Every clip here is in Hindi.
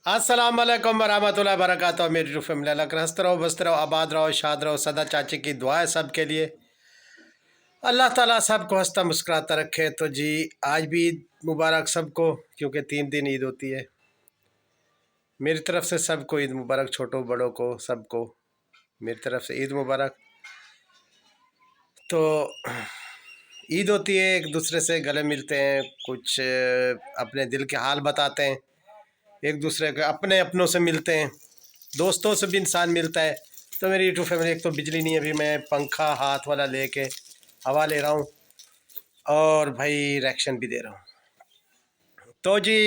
अस्सलाम वालेकुम वरहमतुल्लाहि वबरकातुहू। मेरी फैमिली अलग हंसते रहो, बसते रहो, आबाद रहो, शाद रहो। सदा चाची की दुआ है सब के लिए। अल्लाह ताला सबको हंसता मुस्कुराता रखे। तो जी आज भी ईद मुबारक सबको, क्योंकि 3 दिन ईद होती है। मेरी तरफ से सबको ईद मुबारक, छोटों बड़ों को सबको मेरी तरफ से ईद मुबारक। तो ईद होती है, एक दूसरे से गले मिलते हैं, कुछ अपने दिल के हाल बताते हैं, एक दूसरे के अपने अपनों से मिलते हैं, दोस्तों से भी इंसान मिलता है। तो मेरी यूट्यूब फैमिली, एक तो बिजली नहीं है, अभी मैं पंखा हाथ वाला लेके हवा ले रहा हूँ और भाई रिएक्शन भी दे रहा हूँ। तो जी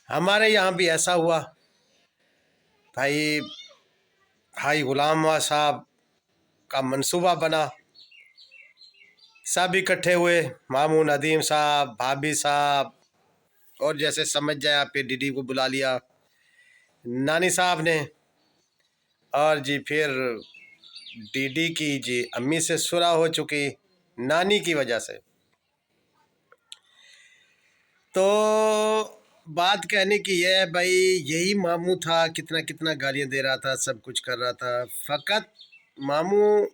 हमारे यहाँ भी ऐसा हुआ भाई, भाई गुलाम साहब का मंसूबा बना, सब इकट्ठे हुए, मामू नदीम साहब, भाभी साहब, और जैसे समझ जाए आप, डीडी को बुला लिया नानी साहब ने, और जी फिर डीडी की जी अम्मी से सुलह हो चुकी नानी की वजह से। तो बात कहने की यह है भाई, यही मामू था, कितना कितना गालियाँ दे रहा था, सब कुछ कर रहा था। फ़कत मामू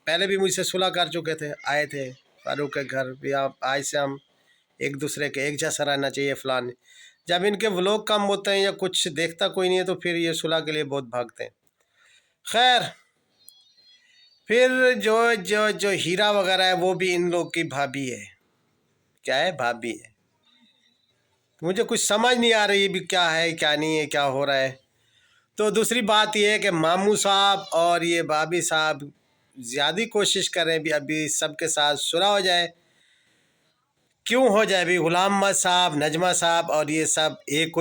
पहले भी मुझसे सुलह कर चुके थे, आए थे फारूक के घर भी, आप आज से हम एक दूसरे के एक जैसा रहना चाहिए फलान। जब इनके व्लॉग कम होते हैं या कुछ देखता कोई नहीं है तो फिर ये सुलह के लिए बहुत भागते हैं। खैर, फिर जो जो जो हीरा वगैरह है वो भी इन लोग की भाभी है। क्या है? भाभी है। मुझे कुछ समझ नहीं आ रही भी क्या है क्या नहीं है, क्या हो रहा है। तो दूसरी बात यह है कि मामू साहब और ये भाभी साहब ज़्यादा कोशिश कर रहे हैं भी अभी सबके साथ सुलह हो जाए। क्यों हो जाए भी? गुलाम अहमद साहब, नजमा साहब और ये सब एक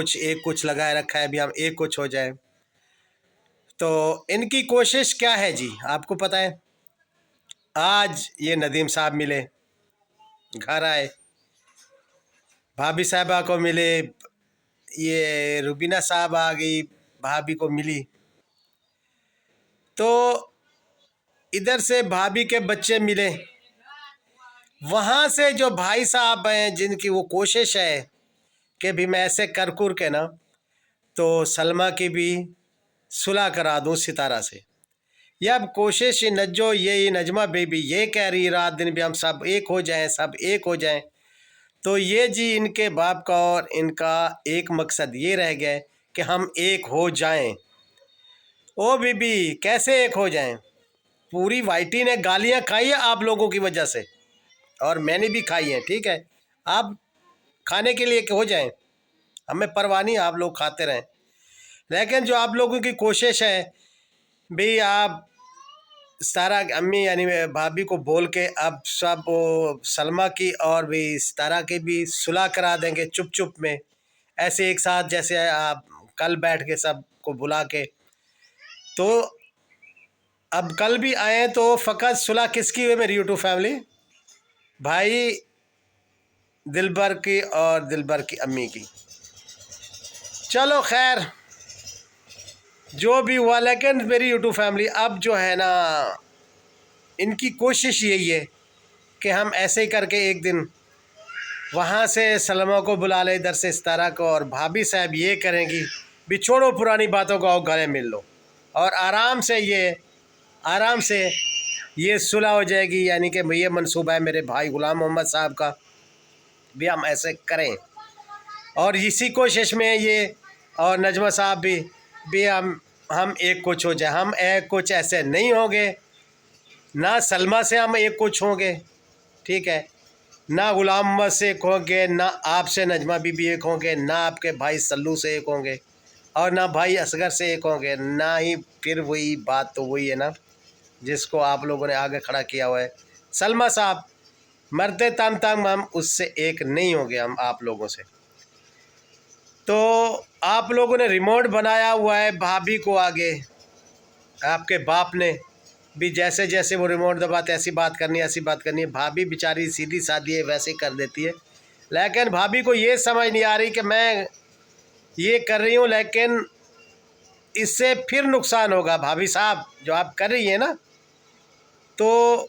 कुछ लगाए रखा है भी हम एक कुछ हो जाए। तो इनकी कोशिश क्या है जी, आपको पता है? आज ये नदीम साहब मिले, घर आए, भाभी साहबा को मिले, ये रुबीना साहब आ गई, भाभी को मिली। तो इधर से भाभी के बच्चे मिले, वहाँ से जो भाई साहब हैं जिनकी वो कोशिश है कि भी मैं ऐसे कर कुर के ना तो सलमा की भी सुलह करा दूँ सितारा से। यह अब कोशिश नज्जो ये नजमा बेबी ये कह रही रात दिन भी हम सब एक हो जाएं, सब एक हो जाएं। तो ये जी इनके बाप का और इनका एक मकसद ये रह गया है कि हम एक हो जाएं। ओ बीबी कैसे एक हो जाएं? पूरी वाइटी ने गालियां खाई है आप लोगों की वजह से, और मैंने भी खाई है। ठीक है, आप खाने के लिए हो जाएं, हमें परवाह नहीं, आप लोग खाते रहें। लेकिन जो आप लोगों की कोशिश है भाई, आप सारा अम्मी यानी भाभी को बोल के अब सब वो सलमा की और भी सितारा की भी सुलह करा देंगे चुप चुप में, ऐसे एक साथ जैसे आप कल बैठ के सबको बुला के। तो अब कल भी आए तो फ़कत सुलह किसकी हुई मेरी यूट्यूब फैमिली? भाई दिलबर की और दिलबर की अम्मी की। चलो खैर जो भी हुआ, लेकिन मेरी यूट्यूब फैमिली अब जो है ना, इनकी कोशिश यही है कि हम ऐसे ही करके एक दिन वहाँ से सलमा को बुला ले, इधर से सितारा को, और भाभी साहब ये करेंगी भी छोड़ो पुरानी बातों को, आओ गले मिल लो और आराम से ये सुलह हो जाएगी। यानी कि ये मंसूबा है मेरे भाई गुलाम मोहम्मद साहब का भी, हम ऐसे करें। और इसी कोशिश में ये और नजमा साहब भी हम एक कुछ हो जाए। हम एक कुछ ऐसे नहीं होंगे, ना सलमा से हम एक कुछ होंगे, ठीक है, ना गुलाम मोहम्मद से एक होंगे, ना आपसे नजमा बीबी एक होंगे, ना आपके भाई सल्लू से एक होंगे, और ना भाई असगर से एक होंगे, ना ही फिर वही बात तो वही है ना जिसको आप लोगों ने आगे खड़ा किया हुआ है, सलमा साहब मरते तम तम हम उससे एक नहीं होंगे, हम आप लोगों से। तो आप लोगों ने रिमोट बनाया हुआ है भाभी को आगे, आपके बाप ने भी जैसे जैसे वो रिमोट दबाते ऐसी बात करनी है, ऐसी बात करनी है। भाभी बेचारी सीधी सादी है, वैसे ही कर देती है। लेकिन भाभी को ये समझ नहीं आ रही कि मैं ये कर रही हूँ लेकिन इससे फिर नुकसान होगा। भाभी साहब जो आप कर रही हैं ना, तो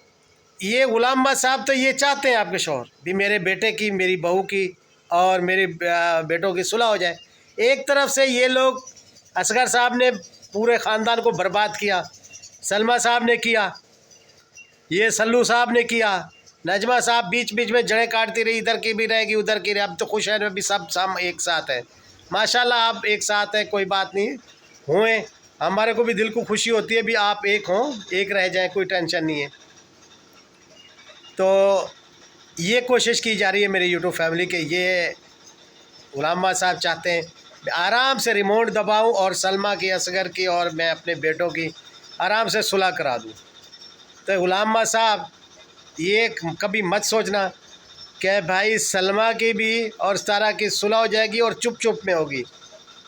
ये गुलाम अहमद साहब तो ये चाहते हैं आपके शौहर भी मेरे बेटे की, मेरी बहू की और मेरी बेटों की सुलह हो जाए। एक तरफ से ये लोग, असगर साहब ने पूरे ख़ानदान को बर्बाद किया, सलमा साहब ने किया, ये सल्लू साहब ने किया, नजमा साहब बीच बीच में जड़ें काटती रही, इधर की भी रहेगी उधर की रही। अब तो खुश है भी सब एक साथ है, माशाल्लाह आप एक साथ हैं, कोई बात नहीं, हुए हमारे को भी दिल को खुशी होती है भी आप एक हों, एक रह जाएं, कोई टेंशन नहीं है। तो ये कोशिश की जा रही है मेरी यूट्यूब फैमिली के, ये गुलाम साहब चाहते हैं आराम से रिमोट दबाऊं और सलमा की, असगर की और मैं अपने बेटों की आराम से सुलह करा दूं। तो गुलाम साहब ये कभी मत सोचना कि भाई सलमा की भी और सारा की सुलह हो जाएगी और चुप चुप में होगी,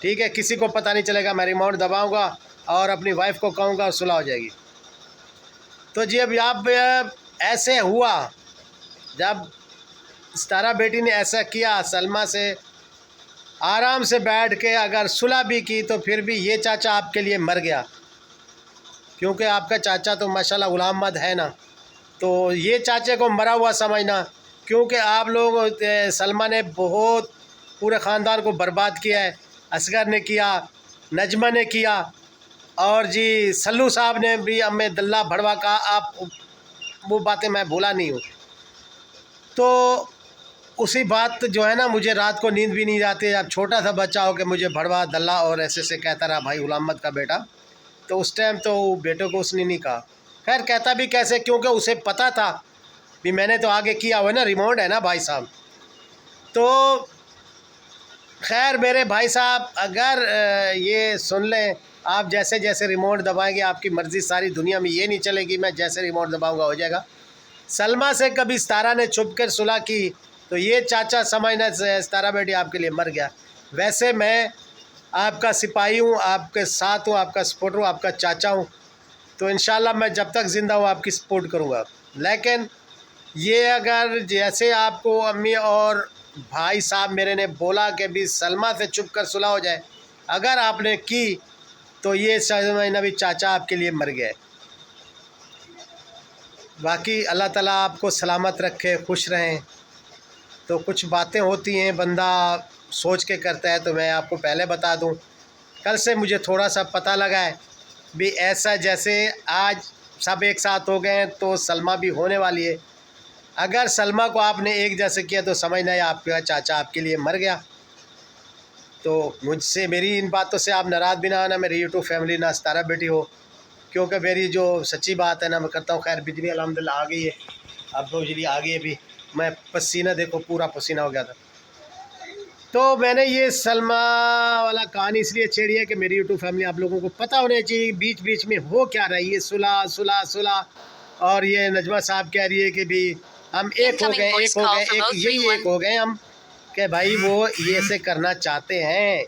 ठीक है, किसी को पता नहीं चलेगा, मैं रिमोट दबाऊंगा और अपनी वाइफ को कहूँगा और सुलह हो जाएगी। तो जी अब आप ऐसे हुआ, जब सारा बेटी ने ऐसा किया, सलमा से आराम से बैठ के अगर सुलह भी की तो फिर भी ये चाचा आपके लिए मर गया, क्योंकि आपका चाचा तो माशाल्लाह गुलाम अहमद है ना, तो ये चाचे को मरा हुआ समझना, क्योंकि आप लोग सलमा ने बहुत पूरे ख़ानदान को बर्बाद किया है, असगर ने किया, नजमा ने किया और जी सल्लू साहब ने भी हमें दल्ला भड़वा का, आप वो बातें मैं भूला नहीं हूँ। तो उसी बात जो है ना, मुझे रात को नींद भी नहीं आती। अब छोटा सा बच्चा हो के मुझे भड़वा दल्ला और ऐसे कहता रहा भाई गुलाम अहमद का बेटा, तो उस टाइम तो बेटे को उसने नहीं कहा। खैर कहता भी कैसे, क्योंकि उसे पता था भी मैंने तो आगे किया हुआ ना, रिमोट है ना भाई साहब। तो खैर मेरे भाई साहब, अगर ये सुन लें, आप जैसे जैसे रिमोट दबाएंगे आपकी मर्ज़ी, सारी दुनिया में ये नहीं चलेगी मैं जैसे रिमोट दबाऊंगा हो जाएगा। सलमा से कभी सितारा ने छुप कर सुलह की तो ये चाचा समझना सितारा बेटी आपके लिए मर गया। वैसे मैं आपका सिपाही हूँ, आपके साथ हूँ, आपका सपोर्टर हूँ, आपका चाचा हूँ, तो इंशाल्लाह मैं जब तक ज़िंदा हूँ आपकी सपोर्ट करूँगा। लेकिन ये अगर जैसे आपको अम्मी और भाई साहब मेरे ने बोला कि भी सलमा से चुप कर सुलह हो जाए, अगर आपने की तो ये समझना भी चाचा आपके लिए मर गए। बाकी अल्लाह ताला आपको सलामत रखे, खुश रहें। तो कुछ बातें होती हैं बंदा सोच के करता है, तो मैं आपको पहले बता दूं, कल से मुझे थोड़ा सा पता लगा है भी ऐसा, जैसे आज सब एक साथ हो गए हैं तो सलमा भी होने वाली है। अगर सलमा को आपने एक जैसे किया तो समझना है आपका चाचा आपके लिए मर गया। तो मुझसे, मेरी इन बातों से आप नाराज़ भी ना आना, मेरी यूट्यूब फैमिली ना सितारा बेटी हो, क्योंकि मेरी जो सच्ची बात है ना मैं करता हूँ। खैर बिजली अल्हम्दुलिल्लाह आ गई है, अब बिजली आ गई है भी, मैं पसीना देखो पूरा पसीना हो गया था। तो मैंने ये सलमा वाला कहानी इसलिए छेड़ी है कि मेरी यूट्यूब फैमिली आप लोगों को पता होना चाहिए बीच बीच में हो क्या रहा है, ये सुलह सुलह सुलह। और ये नजमा साहब कह रही है कि भी हम एक हो गए, एक हो गए, एक यही एक हो गए हम, कि भाई वो ये से करना चाहते हैं।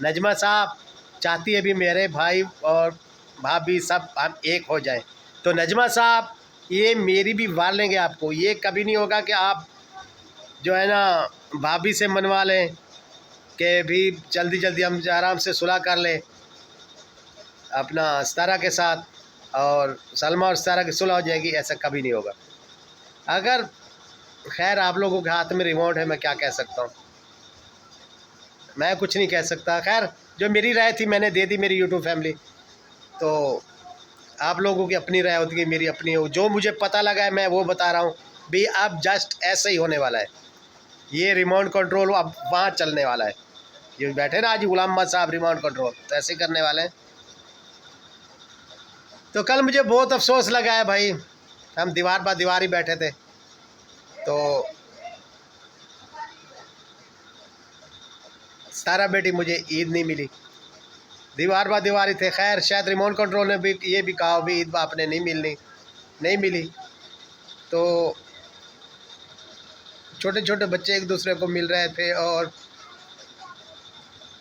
नजमा साहब चाहती है भी मेरे भाई और भाभी सब हम एक हो जाए। तो नजमा साहब ये मेरी भी वार लेंगे आपको, ये कभी नहीं होगा कि आप जो है ना भाभी से मनवा लें कि भी जल्दी जल्दी हम आराम से सुलह कर लें अपना सितारा के साथ और सलमा और सितारा की सुलह हो जाएगी, ऐसा कभी नहीं होगा। अगर खैर आप लोगों के हाथ में रिमोट है, मैं क्या कह सकता हूँ, मैं कुछ नहीं कह सकता। खैर जो मेरी राय थी मैंने दे दी मेरी यूट्यूब फैमिली, तो आप लोगों की अपनी राय होती है, मेरी अपनी हो। जो मुझे पता लगा है मैं वो बता रहा हूँ भी, अब जस्ट ऐसे ही होने वाला है, ये रिमोट कंट्रोल अब वहाँ चलने वाला है। ये बैठे ना आज गुलाम अहमद साहब रिमोट कंट्रोल, तो ऐसे करने वाले हैं। तो कल मुझे बहुत अफसोस लगा है भाई, हम दीवार बा दीवार ही बैठे थे, तो सारा बेटी मुझे ईद नहीं मिली, दीवार बा दीवार ही थे। खैर शायद रिमोट कंट्रोल ने भी ये भी कहा भी ईद आपने नहीं मिली। तो छोटे छोटे बच्चे एक दूसरे को मिल रहे थे, और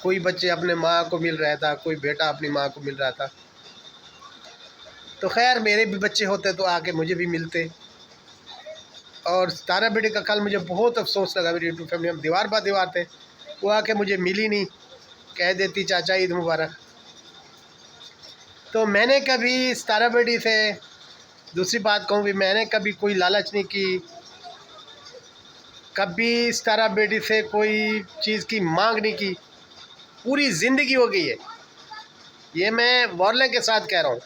कोई बच्चे अपने माँ को मिल रहा था, कोई बेटा अपनी माँ को मिल रहा था। तो खैर मेरे भी बच्चे होते तो आके मुझे भी मिलते। और तारा बेटे का कल मुझे बहुत अफसोस लगा, मेरी यूट्यूब फैमिली हम दीवार बा दीवार थे, वो आके मुझे मिली नहीं, कह देती चाचा ईद मुबारक। तो मैंने कभी तारा बेटी से दूसरी बात कहूँ भी, मैंने कभी कोई लालच नहीं की कभी इस तरह बेटी से कोई चीज़ की मांग नहीं की, पूरी ज़िंदगी हो गई है। ये मैं वॉर्ले के साथ कह रहा हूँ,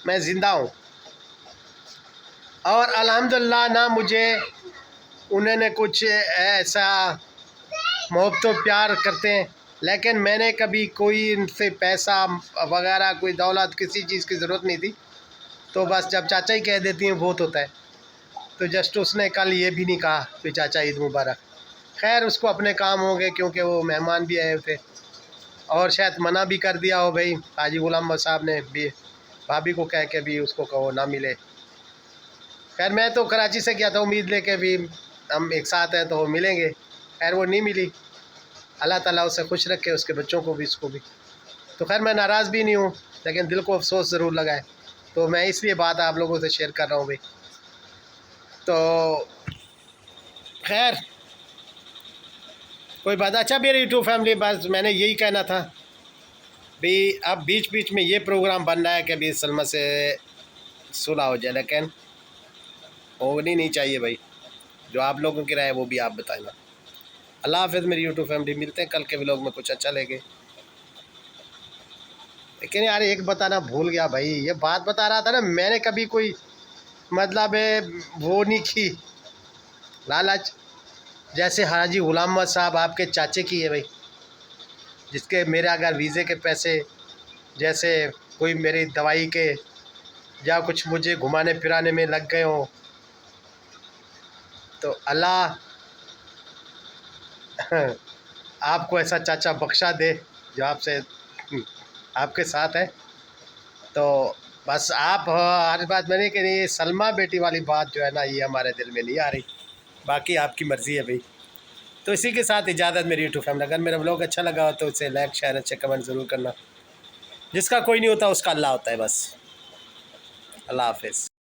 मैं ज़िंदा हूँ। और अल्हम्दुलिल्लाह ना मुझे उन्होंने कुछ ऐसा मोहब्बत प्यार करते हैं, लेकिन मैंने कभी कोई इनसे पैसा वगैरह कोई दौलत किसी चीज़ की ज़रूरत नहीं थी। तो बस जब चाचा ही कह देती हैं बहुत होता है। तो जस्ट उसने कल ये भी नहीं कहा कि चाचा ईद मुबारक। खैर उसको अपने काम हो गए, क्योंकि वो मेहमान भी आए थे और शायद मना भी कर दिया हो भाई हाजी गुलाम साहब ने भी, भाभी को कह के भी उसको कहो ना मिले। खैर मैं तो कराची से गया था उम्मीद लेके भी हम एक साथ हैं तो मिलेंगे। खैर वो नहीं मिली। अल्लाह ताला उसे खुश रखे, उसके बच्चों को भी, इसको भी। तो खैर मैं नाराज़ भी नहीं हूँ, लेकिन दिल को अफसोस ज़रूर लगा है। तो मैं इसलिए बात आप लोगों से शेयर कर रहा हूँ भाई। तो खैर कोई बात। अच्छा मेरी यूट्यूब फैमिली, बस मैंने यही कहना था भाई। अब बीच बीच में ये प्रोग्राम बन रहा है कि अभी सलमा से सुलह हो जाए, लेकिन होनी नहीं चाहिए भाई। जो आप लोगों की राय है वो भी आप बताना। अल्लाह हाफ़िज़ मेरी यूट्यूब फैमिली, मिलते हैं कल के व्लॉग में कुछ अच्छा लेके। लेकिन यार एक बताना भूल गया भाई, ये बात बता रहा था ना, मैंने कभी कोई मतलब वो नहीं की लालच, जैसे हाजी गुलाम अहमद साहब आपके चाचे की है भाई, जिसके मेरे अगर वीज़े के पैसे, जैसे कोई मेरी दवाई के या कुछ मुझे घुमाने फिराने में लग गए हों, तो अल्लाह आपको ऐसा चाचा बख्शा दे जो आपसे आपके साथ है। तो बस आप हर बात मैंने कि नहीं, सलमा बेटी वाली बात जो है ना, ये हमारे दिल में नहीं आ रही। बाकी आपकी मर्ज़ी है भाई। तो इसी के साथ इजाज़त मेरी यूट्यूब फैमिली। अगर मेरा व्लॉग अच्छा लगा हो तो इसे लाइक शेयर अच्छे कमेंट ज़रूर करना। जिसका कोई नहीं होता उसका अल्लाह होता है बस। अल्लाह हाफ़िज़।